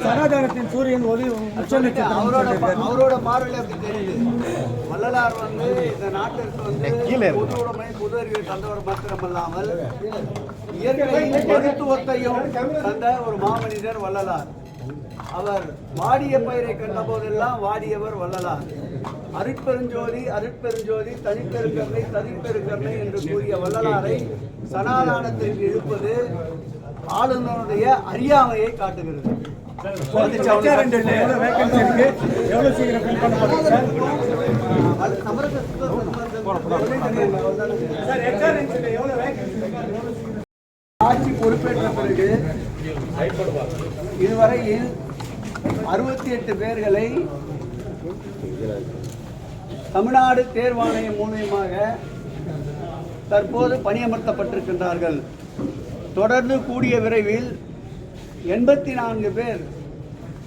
சனாதனத்தின் சூரியன் ஒளி அவரோட பார்வையில் அப்படி தெரியுது. வள்ளலார் இந்த நாட்டிற்கு பொது உடைமை பொது அறிவை தந்தவர் மாத்திரமல்லாமல் இயற்கை மருத்துவத்தையும் தந்த ஒரு மாமனிதர் வள்ளலார். அவர் வாடிய பயிரை கண்ட போதெல்லாம் வாடியவர் வள்ளலார். அருட்பெருஞ்சோதி அருட்பெருஞ்சோதி தனிப்பெருக்கருணை தனிப்பெருக்கருணை என்று கூறிய வள்ளலாரை சனாதானத்திற்கு இழுப்பது ஆளுநருடைய அறியாமையை காட்டுகிறது. ஆட்சி பொறுப்பேற்ற பிறகு இதுவரையில் 68 பேர்களை தமிழ்நாடு தேர்வாணையம் மூலமாக தற்போது பணியமர்த்தப்பட்டிருக்கின்றார்கள். தொடர்ந்து கூடிய விரைவில் 84 பேர்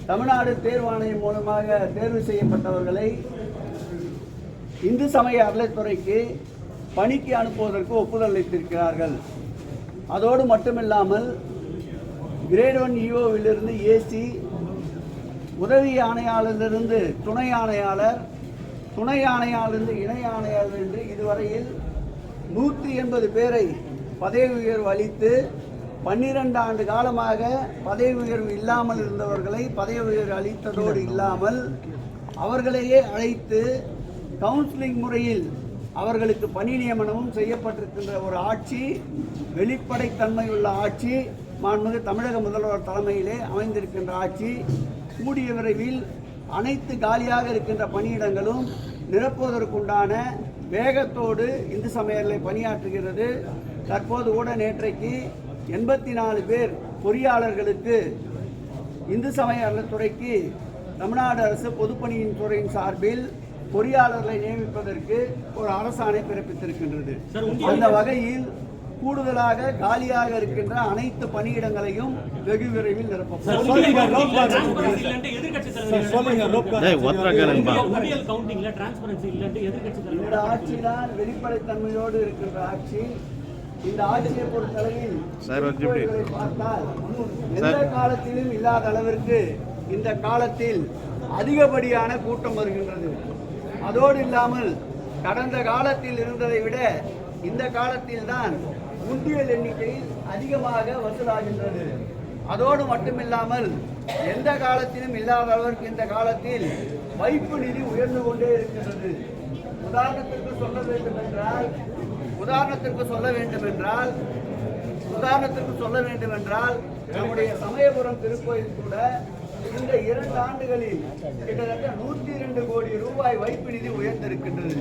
தமிழ்நாடு தேர்வாணையம் மூலமாக தேர்வு செய்யப்பட்டவர்களை இந்து சமய அறநிலைத்துறைக்கு பணிக்கு அனுப்புவதற்கு ஒப்புதல் அளித்திருக்கிறார்கள். அதோடு மட்டுமில்லாமல் கிரேட் 1 EOவிலிருந்து ஏசி, உதவி ஆணையாளரிலிருந்து துணை ஆணையாளர், துணை ஆணையாளரிலிருந்து இணை ஆணையாளர் என்று இதுவரையில் 180 பேரை பதவி உயர்வு அளித்து 12 ஆண்டு காலமாக பதவி உயர்வு இல்லாமல் இருந்தவர்களை பதவி உயர்வு அளித்ததோடு இல்லாமல் அவர்களையே அழைத்து கவுன்சிலிங் முறையில் அவர்களுக்கு பணி நியமனமும் செய்யப்பட்டிருக்கின்ற ஒரு ஆட்சி, வெளிப்படைத்தன்மை உள்ள ஆட்சி, மாண்புமிகு தமிழக முதல்வர் தலைமையிலே அமைந்திருக்கின்ற ஆட்சி. கூடிய விரைவில் அனைத்து காலியாக இருக்கின்ற பணியிடங்களும் நிரப்புவதற்குண்டான வேகத்தோடு இந்து சமயங்களை பணியாற்றுகிறது. தற்போது கூட நேற்றைக்கு 84 பேர் பொறியாளர்களுக்கு இந்து சமய அறநிலைத்துறைக்கு தமிழ்நாடு அரசு பொதுப்பணியின் துறையின் சார்பில் பொறியாளர்களை நியமிப்பதற்கு ஒரு அரசாணை பிறப்பித்திருக்கின்றது. அந்த வகையில் கூடுதலாக காலியாக இருக்கின்ற அனைத்து பணியிடங்களையும் வெகு விரைவில் நிரப்பப்படும். இந்த ஆட்சிதான் வெளிப்படைத்தன்மையோடு இருக்கின்ற ஆட்சி. இந்த ஆட்சியை பொறுத்தளவில் பார்த்தால் எந்த காலத்திலும் இல்லாத அளவிற்கு இந்த காலத்தில் அதிகப்படியான கூட்டம் வருகின்றது. அதோடு இல்லாமல் கடந்த காலத்தில் இருந்ததை விட இந்த காலத்தில் தான் உண்டியல் எண்ணிக்கையில் அதிகமாக வசூலாகின்றது. அதோடு மட்டுமில்லாமல் எந்த காலத்திலும் இல்லாத அளவிற்கு இந்த காலத்தில் வைப்பு நிதி உயர்ந்து கொண்டே இருக்கின்றது. உதாரணத்திற்கு சொல்ல வேண்டும் என்றால் நம்முடைய சமயபுரம் திருக்கோயில் கூட இந்த 2 ஆண்டுகளில் கிட்டத்தட்ட 102 கோடி ரூபாய் வைப்பு நிதி உயர்ந்திருக்கின்றது.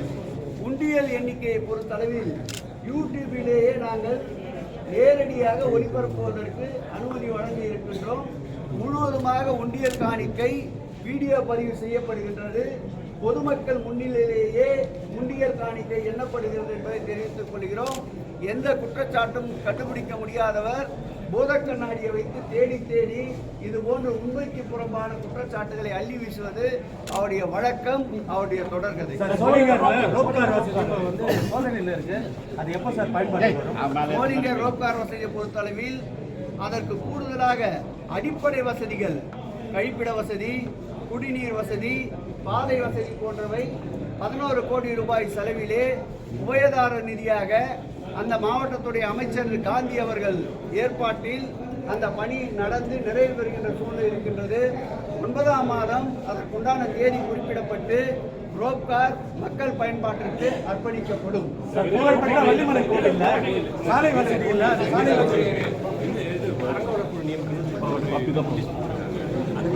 உண்டியல் எண்ணிக்கையை பொறுத்தளவில் யூடியூபிலேயே நாங்கள் நேரடியாக ஒளிபரப்புவதற்கு அனுமதி வழங்கி இருக்கின்றோம். முழுவதுமாக உண்டியல் காணிக்கை வீடியோ பதிவு செய்யப்படுகின்றது. பொதுமக்கள் முன்னிலையிலேயே உண்டியல் காணிக்கை எண்ணப்படுகிறது என்பதை தெரிவித்துக் கொள்கிறோம். எந்த குற்றச்சாட்டும் கண்டுபிடிக்க முடியாதவர் பூதக்கண்ணாடியை வைத்து தேடி தேடி இது போன்ற உண்மைக்கு புறம்பான குற்றச்சாட்டுகளை அள்ளி வீசுவது அவருடைய வழக்கம், அவருடைய தொடர்கதை. சோளிங்கர் ரோப்கார் வசதியை பொறுத்தளவில் அதற்கு கூடுதலாக அடிப்படை வசதிகள், கழிப்பிட வசதி, குடிநீர் வசதி, பாதை வசதி போன்றவை 11 கோடி ரூபாய் செலவிலே உபயதாரர் நிதியாக அந்த மாவட்டத்துடைய அமைச்சர் காந்தி அவர்கள் ஏற்பாட்டில் அந்த பணி நடந்து நிறைவு பெறுகின்ற சூழ்நிலை இருக்கின்றது. 9ஆம் மாதம் அதற்குண்டான தேதி குறிப்பிடப்பட்டு ரோப்கார் மக்கள் பயன்பாட்டிற்கு அர்ப்பணிக்கப்படும்.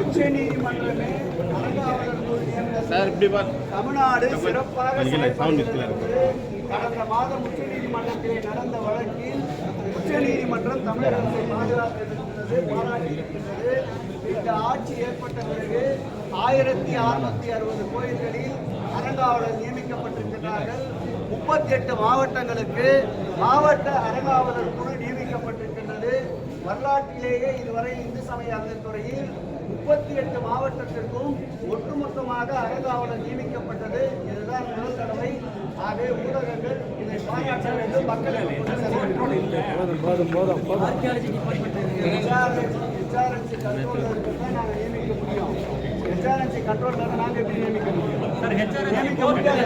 உச்ச நீதிமன்றமே தமிழ்நாடு சிறப்பாக கடந்த மாதம் உச்ச நீதிமன்றத்தில் நடந்த வழக்கில் உச்ச நீதிமன்றம் தமிழக அரசை பாராட்டியிருக்கின்றது. இந்த ஆட்சி ஏற்பட்ட பிறகு 1660 கோயில்களில் அறங்காவலர் நியமிக்கப்பட்டிருக்கிறார்கள். 38 மாவட்டங்களுக்கு மாவட்ட அறங்காவலர் குழு நியமிக்கப்பட்டிருக்கின்றது. வரலாற்றிலேயே இதுவரை இந்து சமய அறநிலைத்துறையில் 38 மாவட்டத்திற்கும் ஒட்டுமொத்தமாக அறங்காவலர் நியமிக்கப்பட்டது. இதுதான் முதல் தடவை. ஆகவே ஊடகங்கள் இதை பாராட்ட வேண்டும். மக்களுக்கு கொண்டு செல்ல வேண்டும். HRNC கண்ட்ரோலருக்கு தான் நாங்கள் நியமிக்க முடியும். HRNC கண்ட்ரோலர் நாங்கள் எப்படி நியமிக்க முடியும்? நியமிக்க முடியாது.